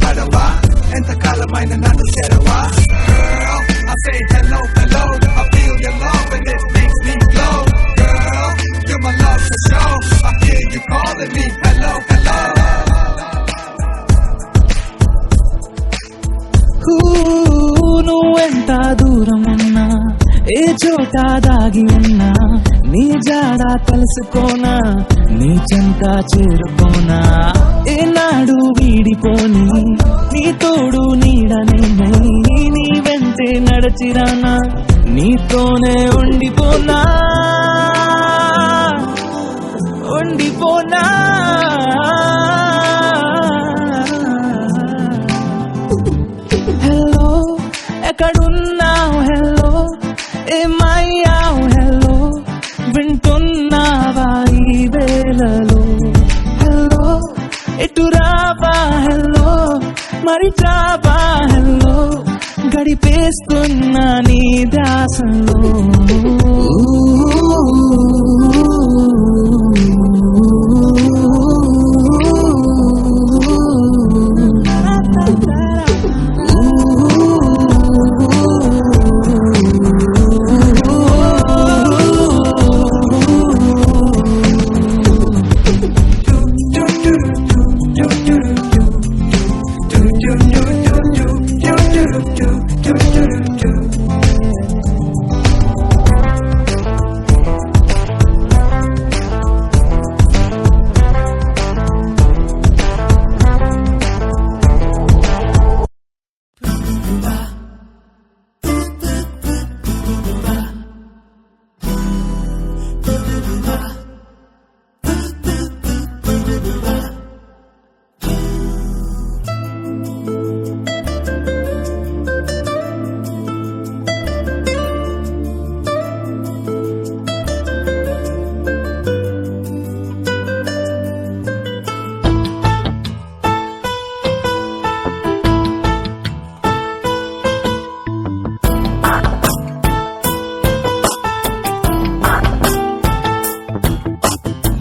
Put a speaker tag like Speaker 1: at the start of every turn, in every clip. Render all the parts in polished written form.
Speaker 1: పడవా ఎంతకాలమైన నన్ను చేరవా Girl, I say hello, hello I feel your love and it makes me glow Girl, you're my love for sure I hear you calling me hello, hello
Speaker 2: నువ్వెంత దూరం ఉన్నా ఏ చోట దాగి ఉన్నా నీ జాడ తెలుసుకోనా నీ చెంత చేరుకోనా ఏనాడు వీడిపోని నీ తోడు నీడనే నీ వెంటే నడచిరానా నీతోనే ఉండిపోనా ఉండిపోనా హలో ఎక్కడున్నావు హలో ఏమయ్యావు హలో వింటున్నావా ఈ వేళలో హలో ఎటు రావా హలో మరి చావా హలో గడిపేస్తున్నా నీ దాసంలో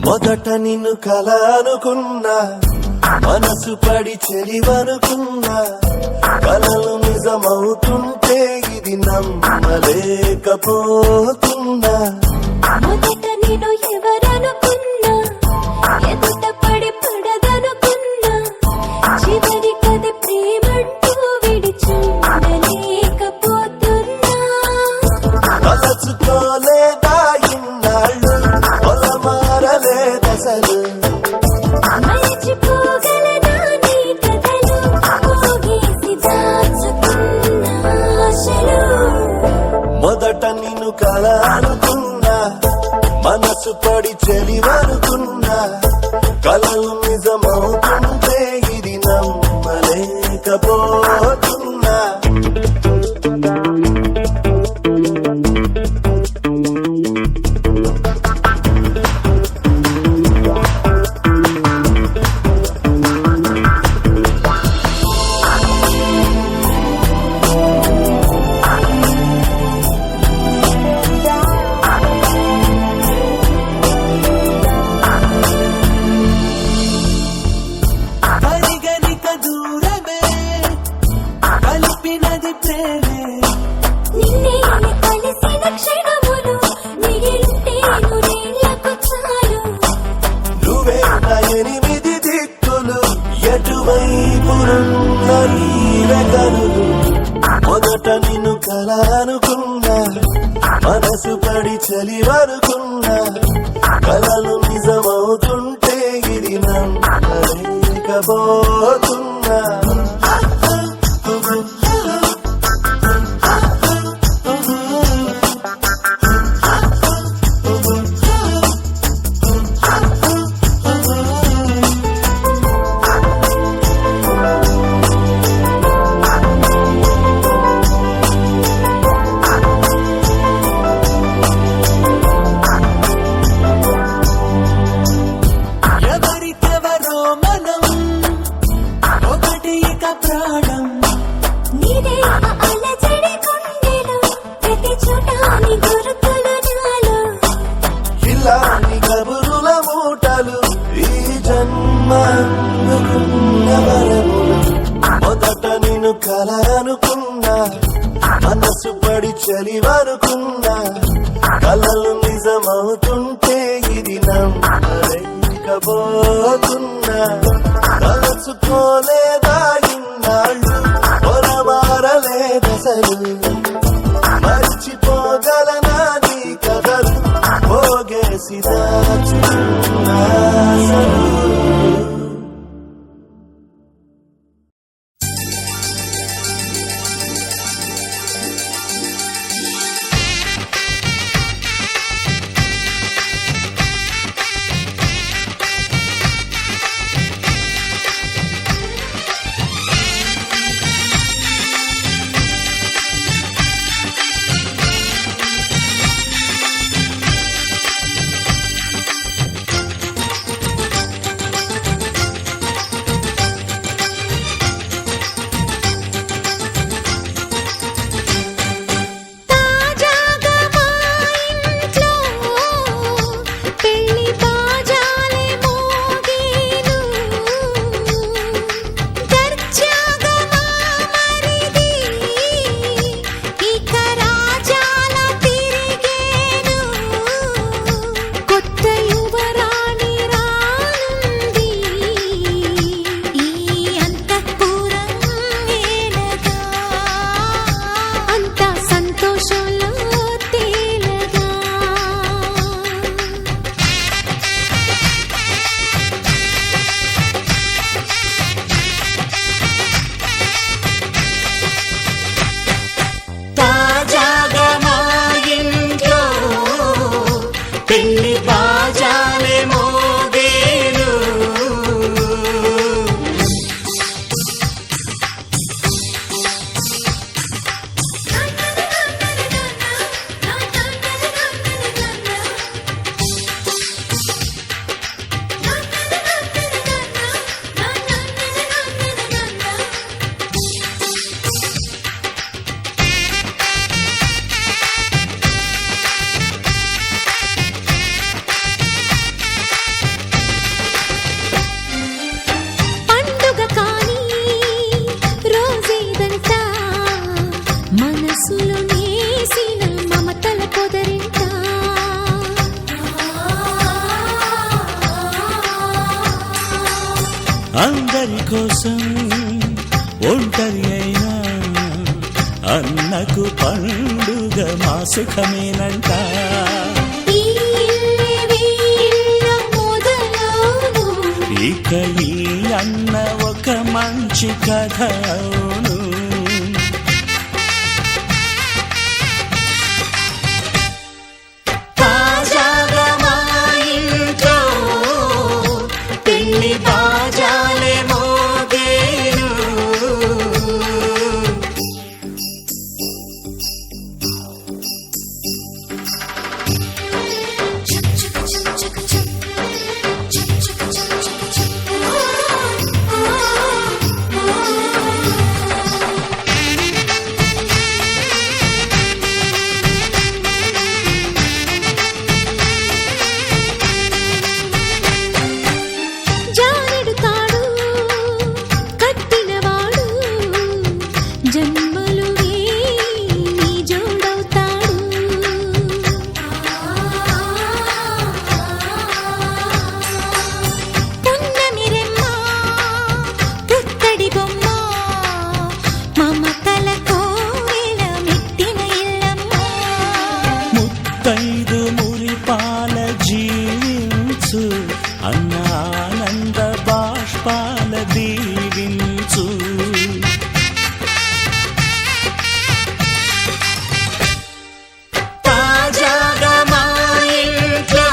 Speaker 3: మొదట నిన్ను కల అనుకున్నా మనసు పడి చెలివనుకున్నా కలలు నిజమవుతుంటే ఇది నమ్మలేకపోతున్నా
Speaker 4: మొదట నేను ఎవరనుకున్నా ఎదుట పడి పడదనుకున్నా చివరి కది ప్రేమంటూ విడిచుండలేకపోతున్నా
Speaker 3: తలచుకోలేదా ఇన్నాళ్ళు పొలమారలేదసలు
Speaker 4: మరచిపోగలనా నీ కథలు పోగేసి దాచుకున్న ఆశలు
Speaker 3: మొదట నిన్ను కల అనుకున్నా మనసు పడి చెలివనుకున్నా కలలు నిజమవుతుంటే ఇది నమ్మలేకపోతున్నా
Speaker 2: పరిగణిక దూరమే కలిపినది ప్రేమే
Speaker 4: నిన్నే కలిసిన క్షణములు మిగిలితే నూరేళ్లకు చాలు
Speaker 3: నువ్వే నా 8 దిక్కులు ఎటువైపునున్న నీలకనులు మొదట నిన్ను కల అనుకున్నా మనసు పడి చలివనుకున్నా కలలు నిజమవుతుంటే ఇది నమ్మలేకపోతున్నా
Speaker 2: ఎవరికెవరో మనం ఒకటి ఇక ప్రాణం
Speaker 4: నీదే అలజడి గుండెలో ప్రతి చోట నీ గుర్తులు నాలో
Speaker 3: ఇలాంటి కబురుల మూటలు ఈ జన్మ అందుకున్న వరములు కల అనుకున్నా మనసు పడి చలివనుకున్నా కలలు నిజమవుతుంటే ఇది నమ్మలేకపోతున్నా తలచుకోలేదా ఇన్నాళ్ళు పొరమారలేదసలు మర్చిపోగలనా నీ కథలు పోగేసి దాచుకున్నా అసలు. అందరి కోసం ఒంటరి అయినా అన్నకు పండుగ మా సుఖమేనంట. ఇక ఈ అన్న ఒక మంచి కథ అవును. తాజాగా మా ఇంట్లో పెళ్లి బాజాలే మోగేను. అన్నానంద బాష్పాల దీవించు. తాజాగా మా ఇంట్లో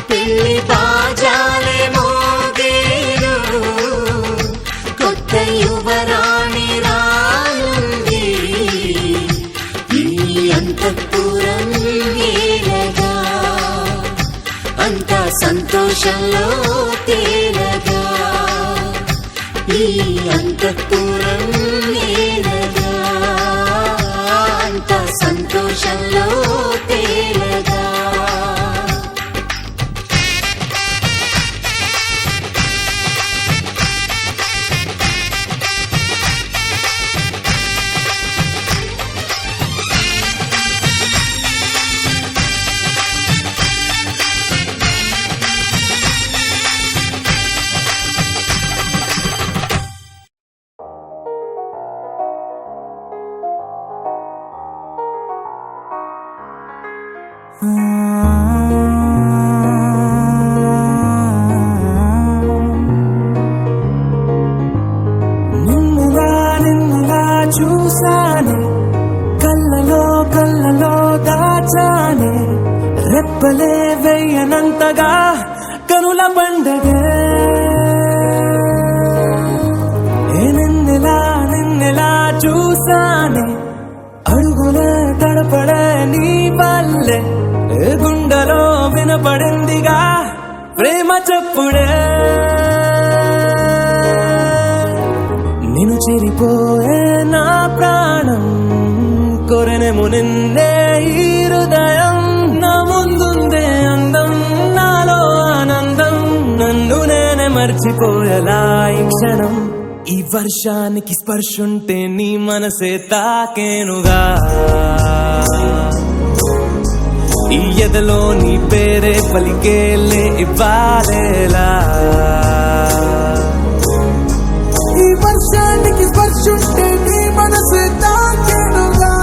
Speaker 3: పెళ్లి బాజాలే మోగేను. కొత్త యువరాణి రానుంది ఈ అంతఃపురం ఏలగా. అంతా సంతోషంలో తేలగా ఈ అంతఃపురం ఏలగా. అంతా సంతోషంలో తేలగా.
Speaker 2: చూసానే కళ్ళలో దాచానే రెప్పలే వెయ్యనంతగా కనుల పండగే నిన్నెలా చూసానే అడుగుల తడపడే నీ వల్లే గుండెలో వినపడిందిగా ప్రేమ చెప్పుడే నిన్ను చెరిపోయే నా ప్రాణం కొరెనేమో నిన్నే ఈ హృదయం నా ముందుందే అందం నాలో ఆనందం నన్ను నేనే మర్చిపోయేలా ఈ క్షణం ఈ వర్షానికి స్పర్శుంటే నీ మనసే తాకేనుగా ఈ ఎదలో నీ పేరే పలికేలే ఇవ్వాలేలా ఈ వర్షానికి స్పర్శుంటే నీ మనసే తాకేనుగా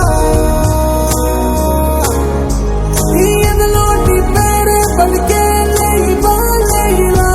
Speaker 2: ఈ ఎదలో నీ పేరే పలికేలే ఇవ్వాలేలా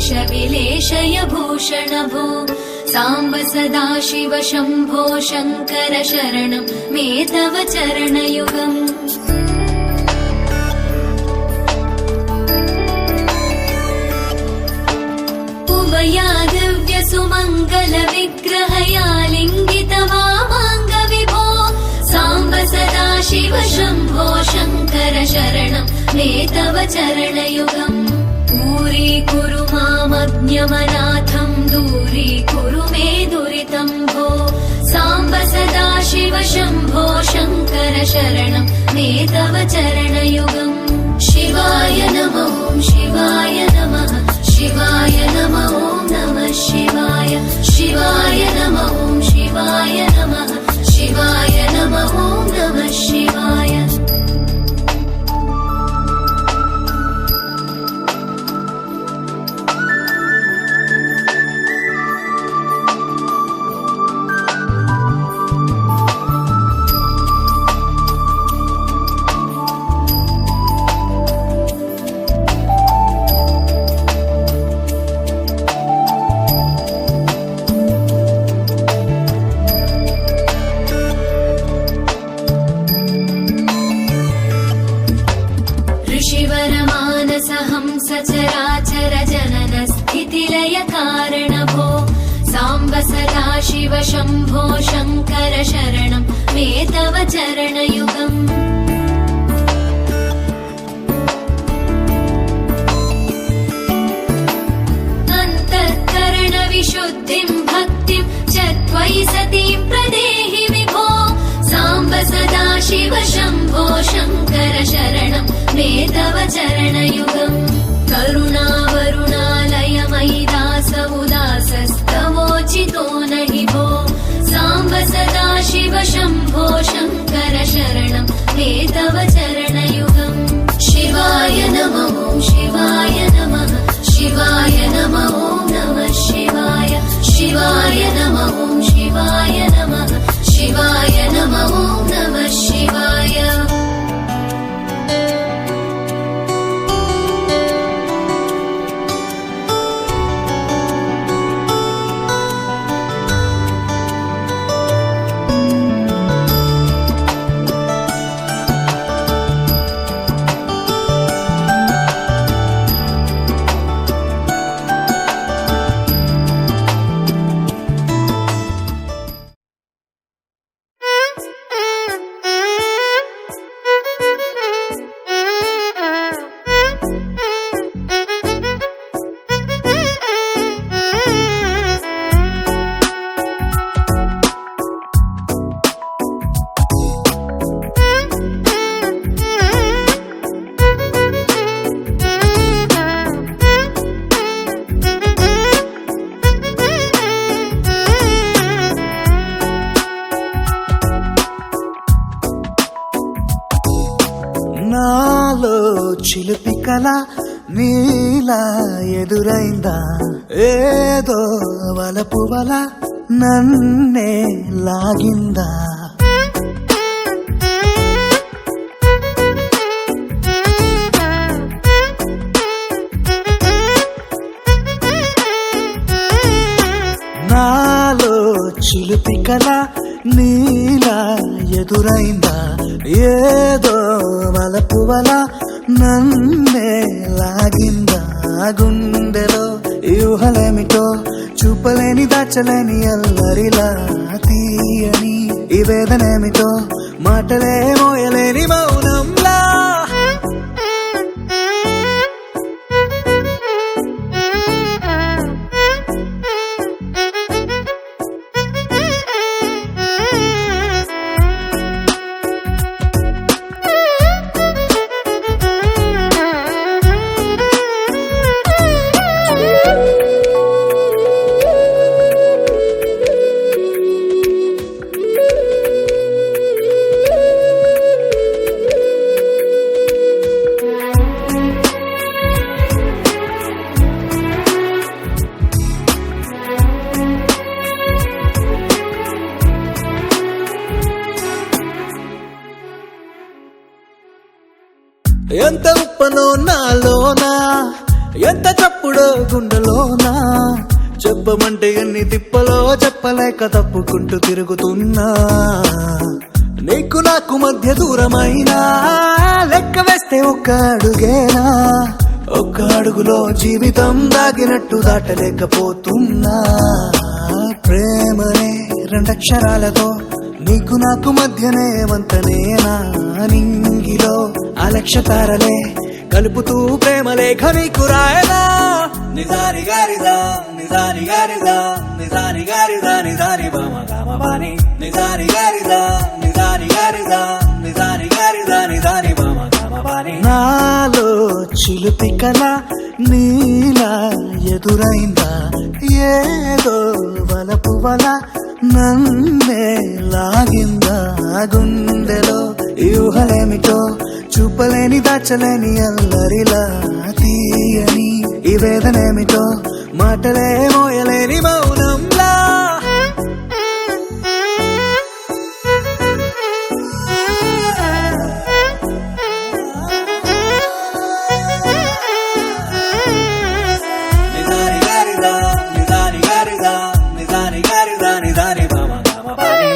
Speaker 3: विलेशय भूषण भो साम्ब सदा शिव शम्भो शङ्कर शरणं मे तव चरणयुगम् उमया दिव्य सुमङ्गल विग्रहया लिङ्गित वामाङ्ग विभो साम्ब सदा शिव शम्भो शङ्कर शरणं मे तव चरणयुगम् दूरीकुरु मामज्ञमनाथं दूरीकुरु मे दुरितं भो साम्ब सदा शिव शम्भो शङ्कर शरणं मे तव चरणयुगम् शिवाय नमः शिवाय नमः शिवाय नमः नमः शिवाय शिवाय नमः शिवाय नमः शिवाय नमः नमः शिवाय सचराचर जनन स्थितिलय कारण भो साम्ब सदा शिव शम्भो शङ्कर शरणं मे तव चरणयुगम् अन्तःकरण विशुद्धिं भक्तिं च त्वयि सतीं प्रदेहि विभो साम्ब सदा शिव शम्भो शङ्कर शरणं मे तव चरणयुगम् करुणावरुणालय मयि दास उदासस्तवोचितो नहि भो साम्ब सदा शिव शम्भो शङ्कर शरणं मे तव चरणयुगम् शिवाय नमः शिवाय नमः शिवाय नमः नमः शिवाय शिवाय नमः शिवाय नमः शिवाय नमः नमः शिवाय
Speaker 2: నాలో చిలిపి కల నీలా ఎదురైందా ఏదో వలపు వల నన్నే లాగిందా నాలో చిలిపి కల నీలా ఎదురైందా ఏదో వలపు వల నన్నే లాగిందా గుండెలో యూహలేమిటో చూపలేని దాచలేని అల్లరిలా తీయని ఈ వేదనేమిటో మాటలే మోయలేని మౌనంలా ఎంత ఉప్పనో నాలోనా ఎంత చప్పుడో గుండెలోనా చెప్పమంటే ఎన్ని తిప్పలో చెప్పలేక తప్పుకుంటూ తిరుగుతున్నా నీకు నాకు మధ్య దూరమైనా లెక్క వేస్తే ఒక్క అడుగేనా ఒక్క అడుగులో జీవితం దాగినట్టు దాటలేకపోతున్నా ప్రేమనే రెండక్షరాలతో నీకు నాకు మధ్యనే వంతనేనా నింగిలో అలక్షతారలే కలుపుతూ ప్రేమ లేఖ నీకు రాయనా నిజాని గారిదా నిజాని గారిదా నిజాని గారిదా నిజాని బామ గామబాని నిజాని గారిదా నిజాని గారిదా నిజాని గారిదా నిజాని బామ గామబాని నాలో చిలుపి కల నీలా ఎదురైందా ఏదో వలపు వల నన్నే లాగిందా గుండెలో ఊహలేమిటో చూపలేని దాచలేని అల్లరిలా తీయని ఈ వేదనేమిటో మాటలే మోయలేని మౌనంలా నిజాని గారిదా నిజాని గారిదా నిజాని గారిదా నిజాని బామ గామబాని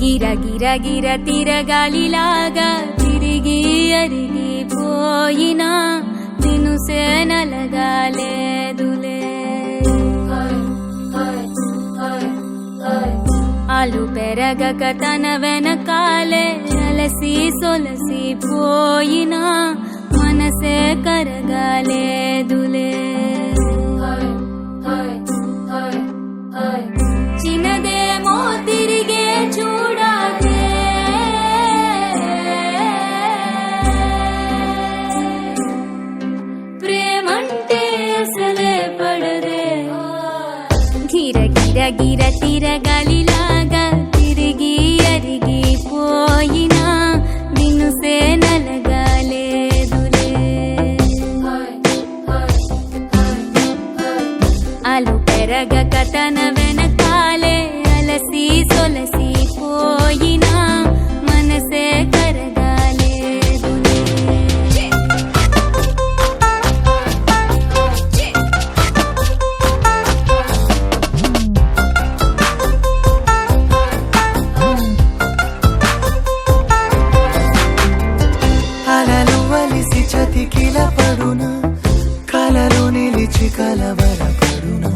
Speaker 3: గిర గిర గిర తిరగాలిలాగా తిరిగి అరిగిపోయినా దినుసే నలగాలేదులే అలు పెరగక తన వెనకాలే అలసి సొలసి పోయినా మనసే కరగాలేదులే చిన్నదేమో తిరిగే చూడాలే ప్రేమంటే అసలే పడదే గిర గిర గిర తిరగాలిలాగా తిరిగి అరిగిపోయినా దినుసే నలగాలేదులే అలు పెరగక తన వెనకాలే అలసి సొలసి పోయినా మనసే కరగాలేదులే
Speaker 2: అలలు వలిసి చతికిల పడునా కలలు నిలిచి కలవరపడునా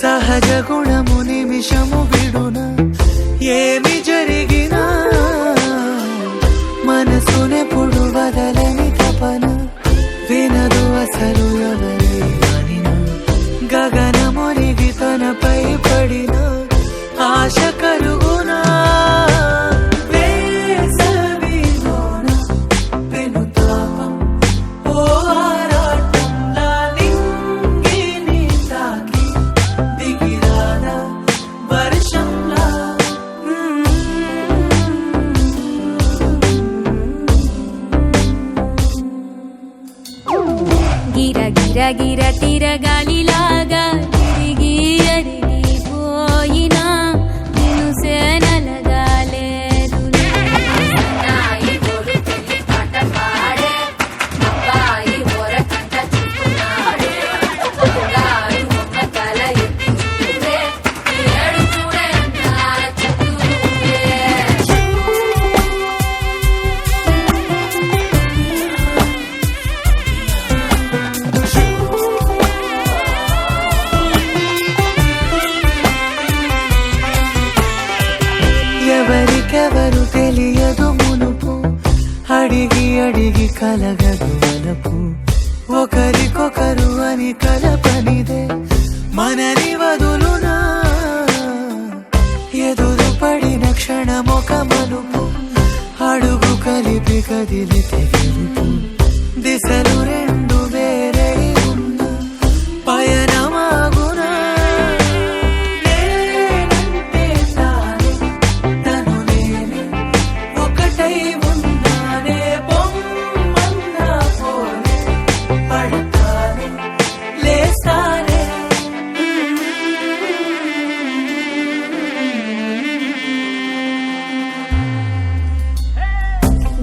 Speaker 2: సహజ గుణము నిమిషము విడునా ఏమి జరిగినా మనసునెప్పుడు వదలని తపన వినదు అసలు ఎవరి వానినా గగనమునిగి తనపై పడిన ఆశ కలుగునా వేసవిలోన వెనుతాపం ఓ ఆరాటంలా నింగిని తాకి దిగిరానా వర్షంలా
Speaker 3: గిర గిర గిర తిరగాలిలాగా తిరిగి అరిగిపోయినా దినుసే నలగాలేదులే
Speaker 2: ఎవరికెవరు తెలియదు మునుపు అడిగి అడిగి కలగదు వలపు ఒకరికొకరు అని కలపనిదే మనని వదులునా ఎదురు పడిన క్షణమొక మలుపు అడుగు కలిపి కదిలితే గెలుపు దిశలు రెండు వేరే ఉన్న పయనమాగునా నేనంటే తానే తను నేనే ఒకటై ఉన్నానే పొమ్మన్నా పోనే పడతానే లేస్తానే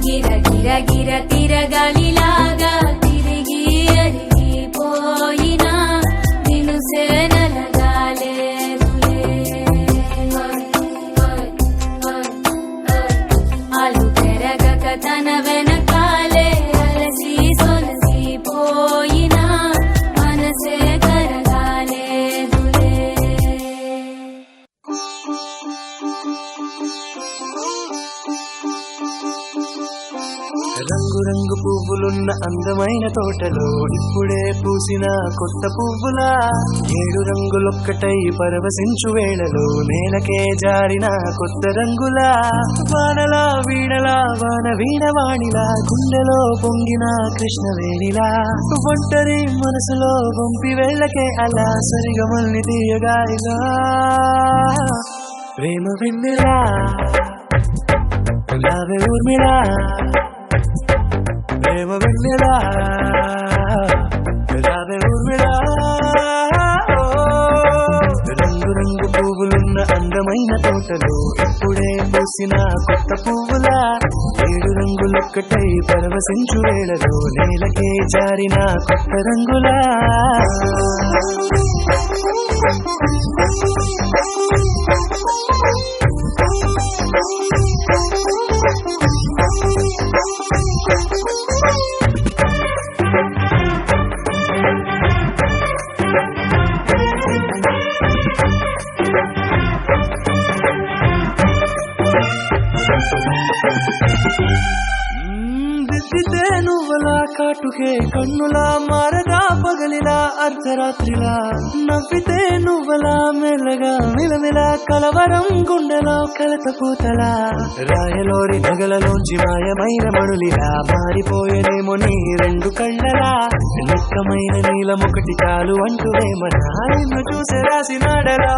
Speaker 3: గిర గిర గిర తిరగాలిలాగా తిరిగి అరిగిపోయినా నిలుసే నలగాలేదులే అలు పెరగక తన వెనకాలే అలసి సొలసిపోయినా మనసే కరగాలేదులే
Speaker 2: రంగు రంగు పువ్వులున్న అందమైన తోటలో ఇప్పుడే పూసిన కొత్త పువ్వులా ఏడు రంగులొక్కటై పరవశించు వేళలో నేలకే జారిన కొత్త రంగులా వానలా వీణలా వాన వీణవాణిలా గుండెలో పొంగిన కృష్ణవేణిలా ఒంటరి మనసులో వంపి వేళ్ళకే అలా సరిగమల్ని తీయగాలిగా ప్రేమ వెన్నెలా రావే ఊర్మిళా ప్రేమ వెన్నెలా రావే ఊర్మిళా రంగు రంగు పువ్వులున్న అందమైన తోటలో ఇప్పుడే పూసిన కొత్త పువ్వులా ఏడు రంగులొక్కటై పరవశించు వేళలో నేలకే జారిన కొత్త రంగులా దిద్దితే నువ్వలా కాటుకే కన్నులా మారగా పగలిలా అర్ధరాత్రిలా నవ్వితే నువ్వలా మెల్లగా మిలమిలా కలవరం గుండెలో కలత పూతలా రాయలోరి నగలలోంచి మాయమైన మణులిలా మారిపోయేనేమో నీ రెండు కళ్ళలా నిక్కమైన నీలమొకటి చాలు అంటూ వేమనా నిన్ను చూసి రాసినాడలా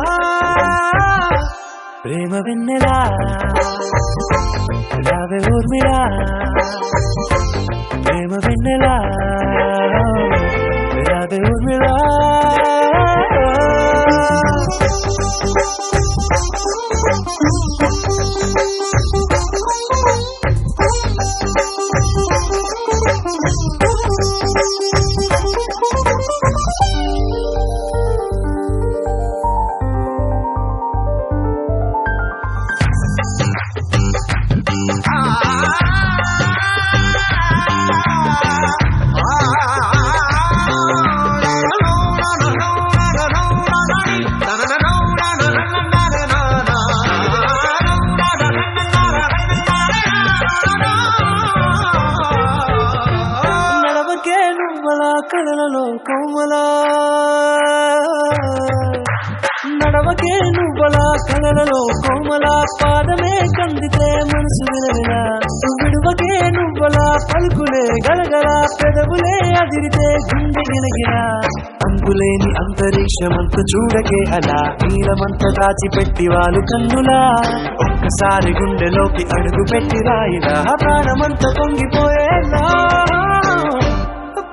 Speaker 2: ప్రేమ వెన్నెలా రావే ఊర్మిళా ప్రేమ వెన్నెలా రావే ఊర్మిళా నడవకే నువ్వలా కళలలో కోమలా నడవకే నువ్వలా కళలలో కోమలా పాదమే కందితే మనసు విలవిలా విడువకే నువ్వలా పలుకులే గలగల పెదవులే అదిరితే గుండె గిలగిలా అంతులేని అంతరిక్షమంత చూడకే అలా నీలమంత దాచిపెట్టి వాళ్ళు కన్నులా ఒక్కసారి గుండెలోకి అడుగు పెట్టి రాయిలా ప్రాణమంత పొంగిపోయేలా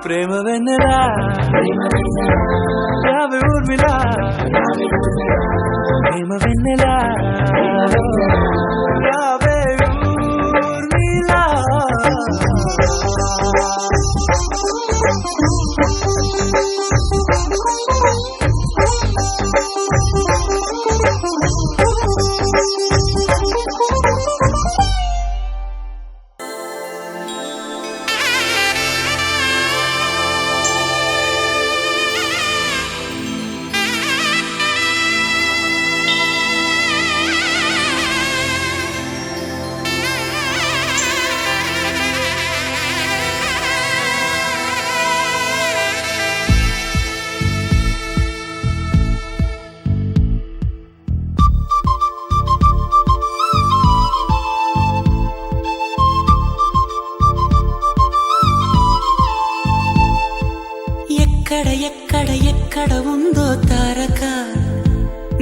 Speaker 2: ప్రేమ వెన్నెలా రావే ఊర్మిళా ప్రేమ వెన్నెలా రావే ఊర్మిళా తారక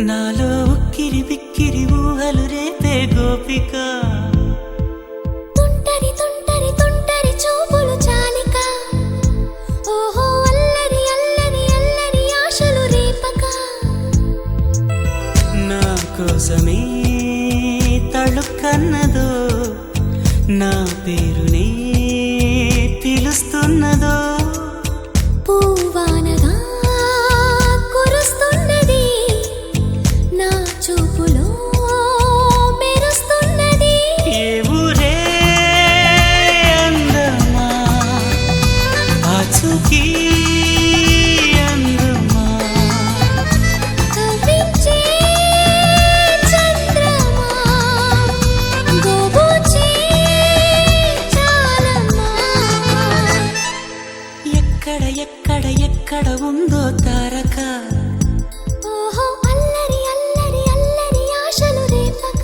Speaker 2: నాలో ఉక్కిరి బిక్కిరి ఊహలు రేపే గోపిక
Speaker 4: తుంటరి తుంటరి తుంటరి చూపులు చాలిక ఓహో అల్లరి అల్లరి అల్లరి ఆశలు రేపక
Speaker 2: నా కోసమే తళుక్కన్నదో నా పేరునే పిలుస్తున్నదో
Speaker 4: పూవానగా కురుస్తున్నది నా చూపులో మెరుస్తున్నది
Speaker 2: ఏ ఊరే అందమా ఆచూకీ అందమా
Speaker 4: కవ్వించే చంద్రమా గోబూచే చాలమ్మా
Speaker 2: ఎక్కడ ఎక్కడ ఎక్కడ ఉందో తారక
Speaker 4: ఓహో అల్లరి అల్లరి అల్లరి ఆశలు రేపక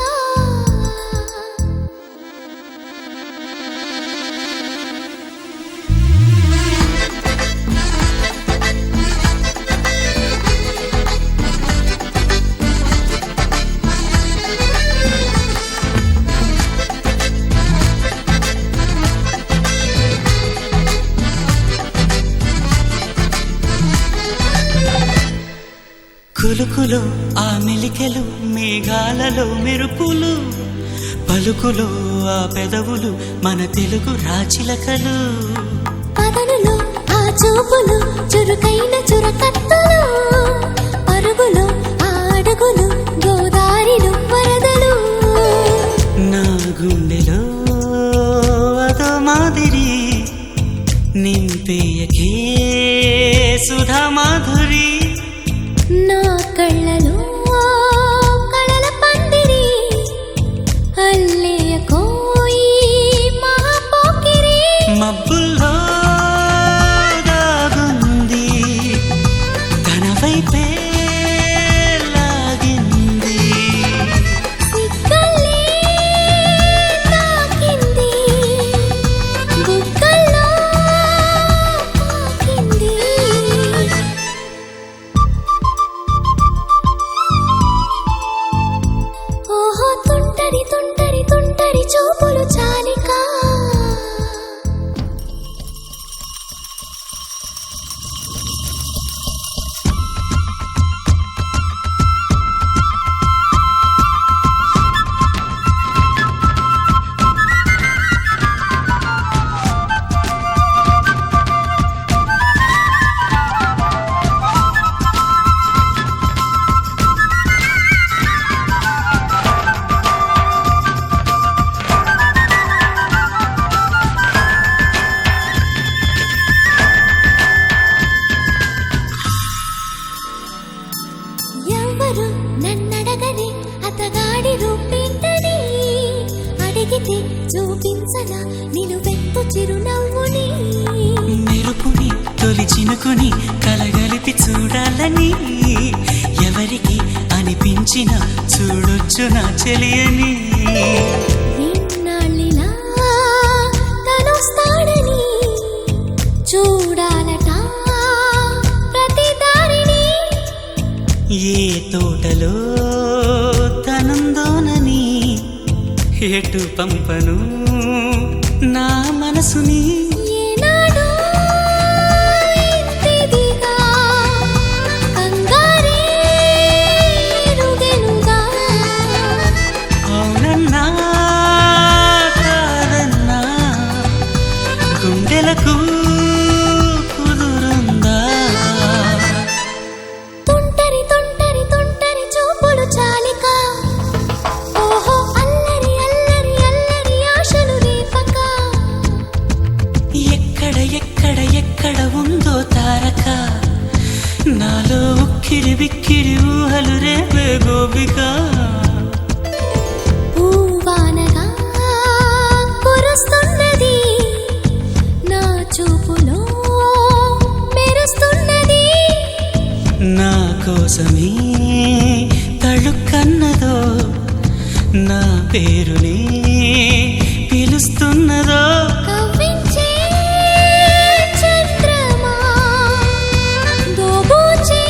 Speaker 2: కులుకులు ఆ మెలికెలు మేఘాలలో మెరుపులు పలుకులు ఆ పెదవులు మన తెలుగు రాచిలకలు
Speaker 4: పదనులో ఆ చూపులు చురుకైన చురకత్తులు పరుగులు ఆ అడుగులు గోదారిలు వరదలు
Speaker 2: నా గుండెలో అదో మాదిరి నింపేయకే సుధా మాధురి
Speaker 4: నా కళ్ళలో కళల పందిరి అల్లేయ కోయి మహాపోకిరి
Speaker 2: మబ్బుల్లో దాగుంది తన వైపే లాగింది
Speaker 4: సిగ్గల్లే తాకింది బుగ్గల్లో తాకింది ఓహో తుంటరి తుంటరి తుంటరి చూపులు చాలిక ఎవరు నన్నడగని అతగాడి రూపేంటని అడిగితే చూపించనా నిన్ను వెంపు చిరునవ్వుని
Speaker 2: మెరుపుని తొలి చినుకుని కలగలిపి చూడాలని ఎవరికి అనిపించిన చూడొచ్చు నా చెలియని
Speaker 4: నిన్నాళ్ళిలా తనొస్తాడని చూడాలట ప్రతి దారిని
Speaker 2: ఏ తోటలో తనందోనని ఎటు పంపను నా మనసుని
Speaker 4: ఏనాడో ఇంతిదిగా కంగారే ఎరుగెనుగా
Speaker 2: అవునన్నా కాదన్నా గుండెలకు కుదురుందా
Speaker 4: తుంటరి తుంటరి తుంటరి చూపులు చాలిక ఓహో అల్లరి అల్లరి అల్లరి ఆశలు రేపక
Speaker 2: ఎక్కడ ఎక్కడ ఎక్కడ ఉందో తారక నాలో ఉక్కిరి బిక్కిరి ఊహలు రేపే గోపిక
Speaker 4: పూవానగా కురుస్తున్నది నా చూపులో మెరుస్తున్నది
Speaker 2: నా కోసమే తళుక్కన్నదో నా పేరునే పిలుస్తున్నదో
Speaker 4: కవ్వించే చంద్రమా దోబూచే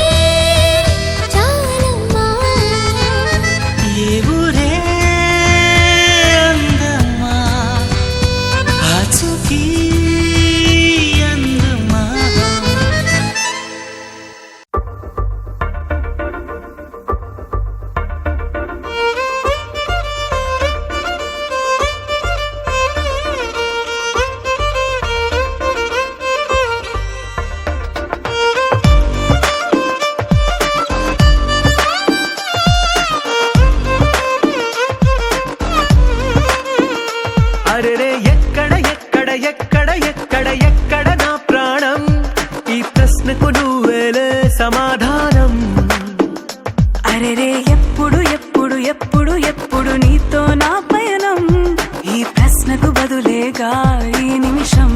Speaker 5: ఈ నిమిషం.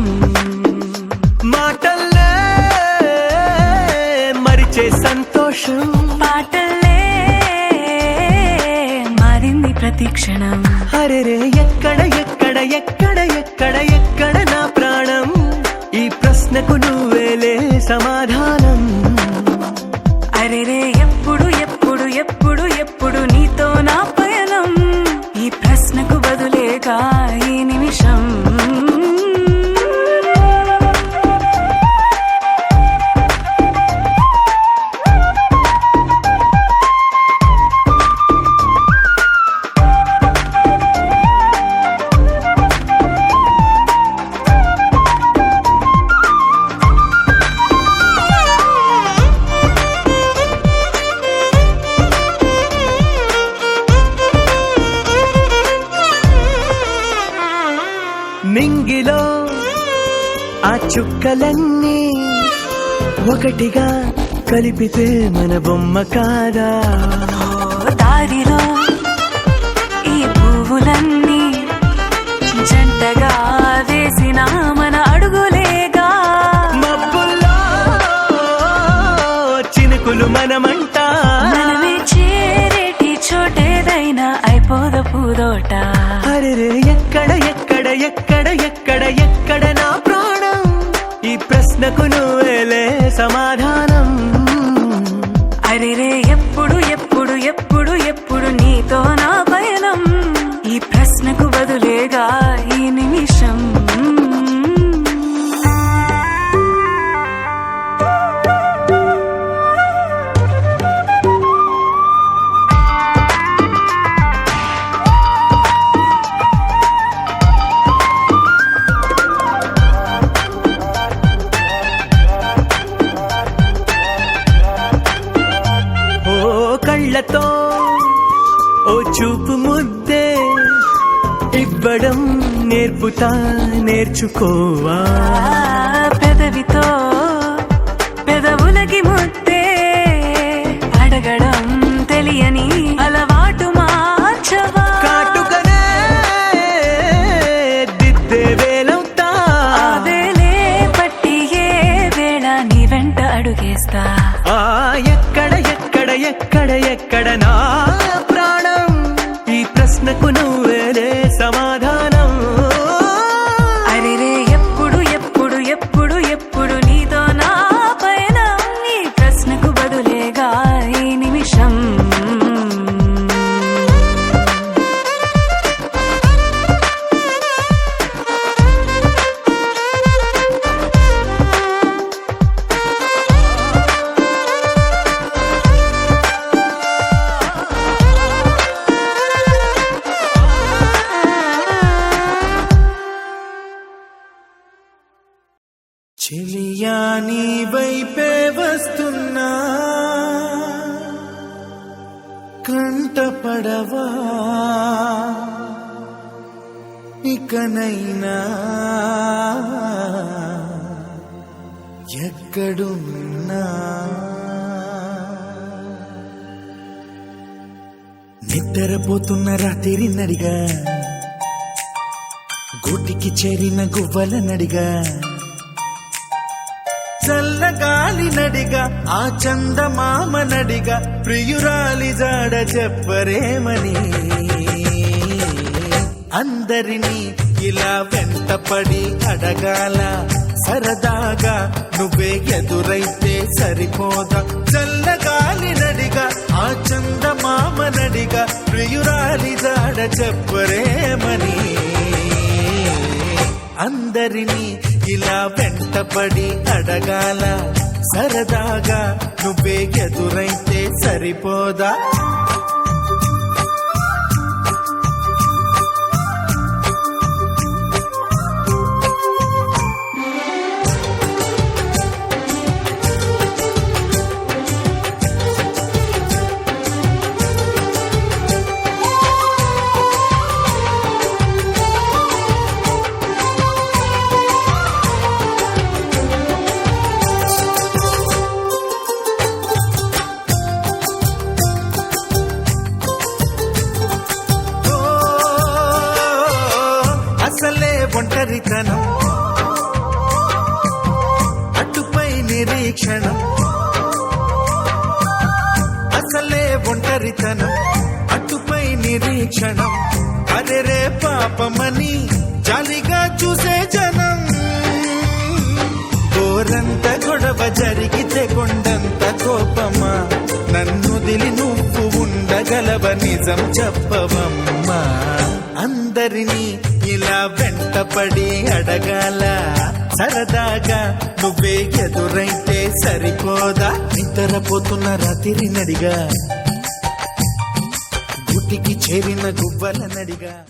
Speaker 2: మాటల్లే మరిచే సంతోషం,
Speaker 5: పాటల్లే మారింది ప్రతి క్షణం.
Speaker 2: అరెరే ఎక్కడ ఎక్కడ ఎక్కడ ఎక్కడ ఎక్కడ నా ప్రాణం, ఈ ప్రశ్నకు నువ్వేలే సమాధానం.
Speaker 5: అరెరే ఎప్పుడు ఎప్పుడు ఎప్పుడు ఎప్పుడు నీతో నా పయనం, ఈ ప్రశ్నకు బదులేగా ఈ నిమిషం.
Speaker 2: నింగిలో ఆ చుక్కలన్నీ ఒకటిగా కలిపితే మన బొమ్మ కాదా.
Speaker 5: దారిలో ఈ పువ్వులన్నీ జంటగా వేసిన మన అడుగులేగా.
Speaker 2: మబ్బుల్లో చినుకులు మనమంట,
Speaker 5: మనమే చేరేటి చోటేదైనా అయిపోద పూదోట.
Speaker 2: అరెరే ఎక్కడ ఎక్కడ ఎక్కడ ఎక్కడ ఎక్కడ నా ప్రాణం, ఈ ప్రశ్నకు నువ్వేలే సమాధానం.
Speaker 5: అరెరే ఎప్పుడు ఎప్పుడు ఎప్పుడు ఎప్పుడు నీతో నా పయనం, ఈ ప్రశ్నకు బదులేగా ఈ నిమిషం.
Speaker 2: కళ్ళతో ఓ చూపు ముద్దే ఇవ్వడం నేర్పుతా, నేర్చుకోవా.
Speaker 5: పెదవితో పెదవులకి ముద్దే అడగడం తెలియని అలవాటు మార్చవా.
Speaker 2: కాటుకనే దిద్దే వేలవుతా,
Speaker 5: వేలే పట్టి ఏ వేళ నీ వెంట అడుగేస్తా.
Speaker 2: ఎక్కడ ఎక్కడ ఎక్కడ ఎక్కడ నా ప్రాణం, ఈ ప్రశ్నకు నువ్వేలే సమాధానం.
Speaker 5: అరెరే ఎప్పుడు ఎప్పుడు ఎప్పుడు ఎప్పుడు నీతో నా పైన, ఈ ప్రశ్నకు బదులేగా ఈ నిమిషం.
Speaker 6: చెలియా నీ వైపే వస్తున్నా, కంటపడవా ఇకనైనా, ఎక్కడున్నా. నిద్రపోతున్న రాత్రి నడిగా, గూటికి చేరిన గువ్వల నడిగా, చల్లగాలి నడిగా, ఆ చందమామ నడిగా, ప్రియురాలి జాడ చెప్పరేమని. అందరినీ ఇలా వెంటపడి అడగాల, సరదాగా నువ్వే ఎదురైతే సరిపోదా. చల్లగాలి నడిగా, ఆ చందమామ నడిగా, ప్రియురాలి జాడ చెప్పరేమని. అందరినీ ఇలా వెంటపడి అడగాల, సరదాగా నువ్వే ఎదురైతే సరిపోదా. ఒంటరితనం అటుపై నిరీక్షణం అసలే ఒంటరితనం అటుపై నిరీక్షణం అరెరే పాపమని జాలిగా చూసే జనం గోరంత గొడవ జరిగితే కొండంత కోపమా నన్నుదిలి నువ్వు ఉండగలవ నిజం చెప్పవమ్మా అందరినీ ఇలా వెంటపడి అడగాల సరదాగా నువ్వే ఎదురైతే సరిపోదా నిద్రపోతున్న రాత్రి నడిగా గుటికి చేరిన గువ్వల నడిగా